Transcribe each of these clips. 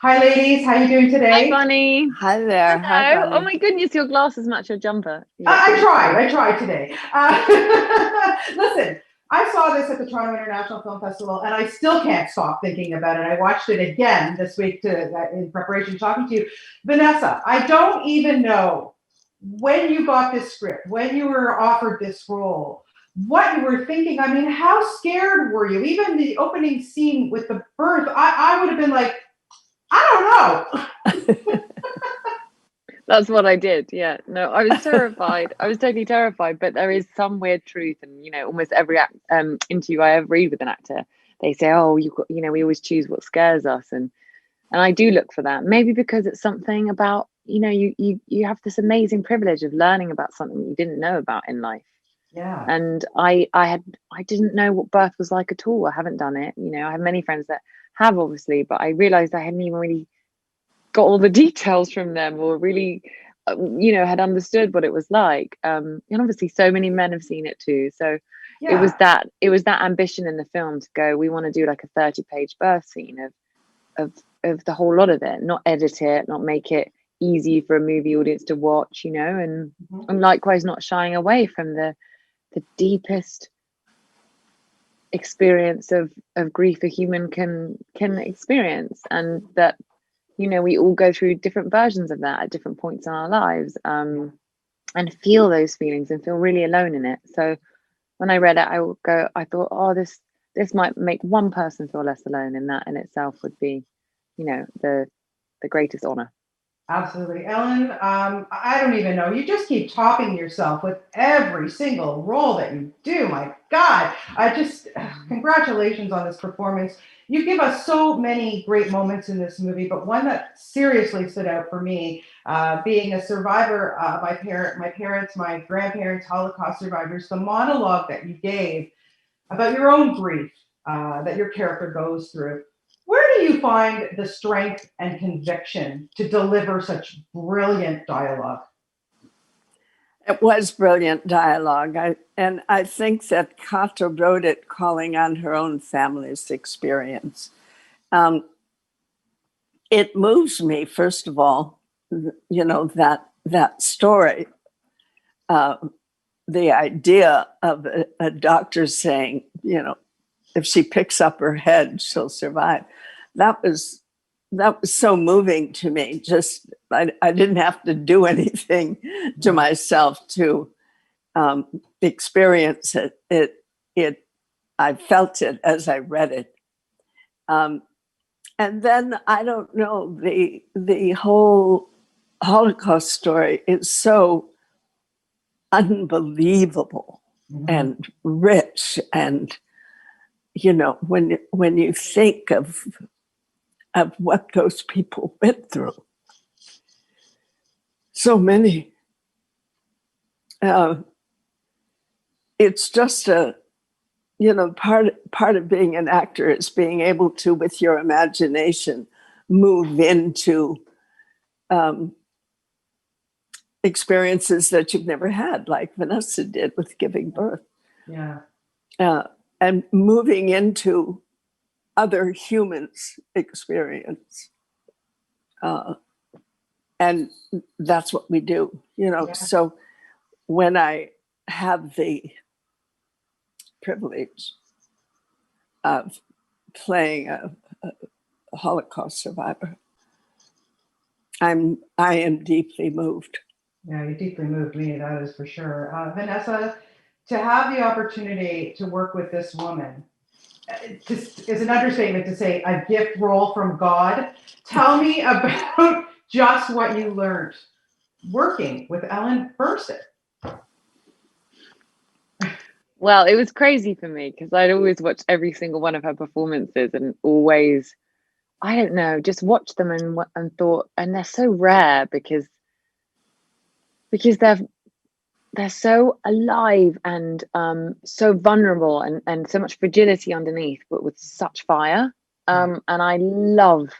Hi, ladies. How you doing Hi, today? Bonnie. Hi there. Hi, Hello. Oh Bunny. my goodness, your glasses match your jumper. You look I really tried. cool. I tried today. Listen, I saw this at the Toronto International Film Festival, and I still can't stop thinking about it. I watched it again this week in preparation talking to you. Vanessa, I don't even know when you got this script, when you were offered this role, what you were thinking. I mean, how scared were you? Even the opening scene with the birth, I would have been like, I don't know. That's what I did. Yeah. No, I was terrified. I was totally terrified. But there is some weird truth, and almost every interview I ever read with an actor, they say, "Oh, we always choose what scares us," and I do look for that. Maybe because it's something about you have this amazing privilege of learning about something that you didn't know about in life. Yeah. And I didn't know what birth was like at all. I haven't done it. I have many friends that have, obviously, but I realized I hadn't even really got all the details from them, or really had understood what it was like. And obviously so many men have seen it too, so Yeah. it was that ambition in the film to go, we want to do like a 30-page birth scene of of the whole lot of it, not edit it, not make it easy for a movie audience to watch, Mhm. and likewise not shying away from the deepest experience of grief a human can experience, and that we all go through different versions of that at different points in our lives, and feel those feelings and feel really alone in it. So when I read it, I thought, oh, this might make one person feel less alone, and that in itself would be the greatest honor. Absolutely. Ellen, I don't even know. You just keep topping yourself with every single role that you do. My God. Congratulations on this performance. You give us so many great moments in this movie, but one that seriously stood out for me, being a survivor, my parents, my grandparents, Holocaust survivors, the monologue that you gave about your own grief that your character goes through. Where do you find the strength and conviction to deliver such brilliant dialogue? It was brilliant dialogue. And I think that Kata wrote it calling on her own family's experience. Um, it moves me, first of all, that story, uh, the idea of a doctor saying, if she picks up her head, she'll survive. That was that was so moving to me. Just I didn't have to do anything to Yeah. myself to experience it. It I felt it as I read it. Um, and then I don't know, the whole Holocaust story is so unbelievable Mhm. and rich, and when you think of what those people went through, so many, uh, it's just a part of being an actor is being able to, with your imagination, move into um, experiences that you've never had, like Vanessa did with giving birth, Yeah. uh, and moving into other humans' experience. Uh, and that's what we do, Yeah. So when I have the privilege of playing a Holocaust survivor, I am deeply moved. Yeah, you deeply moved me, that is for sure. Vanessa, to have the opportunity to work with this woman just is an understatement to say a gift role from God. Tell me about just what you learned working with Ellen Burstyn. Well, it was crazy for me because I'd always watched every single one of her performances, and always, I don't know, just watched them and thought, and they're so rare because they're so alive and so vulnerable, and so much fragility underneath, but with such fire. Yeah. And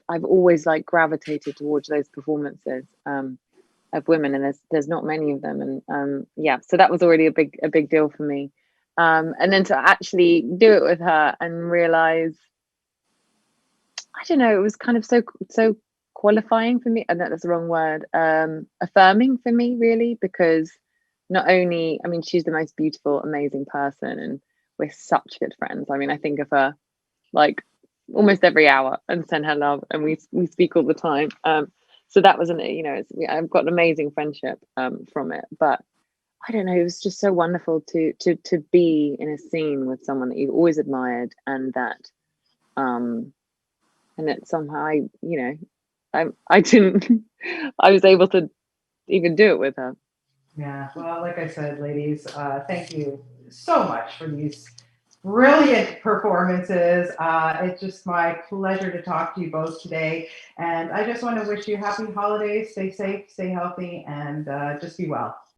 I've always like gravitated towards those performances of women, and there's not many of them, and yeah, so that was already a big deal for me. And then to actually do it with her and realize, I don't know, it was kind of so qualifying for me. I know that's the wrong word. Affirming for me, really, because not only, I mean, she's the most beautiful, amazing person, and we're such good friends. I mean, I think of her like almost every hour and send her love, and we speak all the time. So that was I've got an amazing friendship from it. But I don't know, it was just so wonderful to be in a scene with someone that you've always admired, and that somehow I didn't I was able to even do it with her. Yeah, well, like I said, ladies, thank you so much for these brilliant performances. It's just my pleasure to talk to you both today. And I just want to wish you happy holidays. Stay safe, stay healthy, and just be well.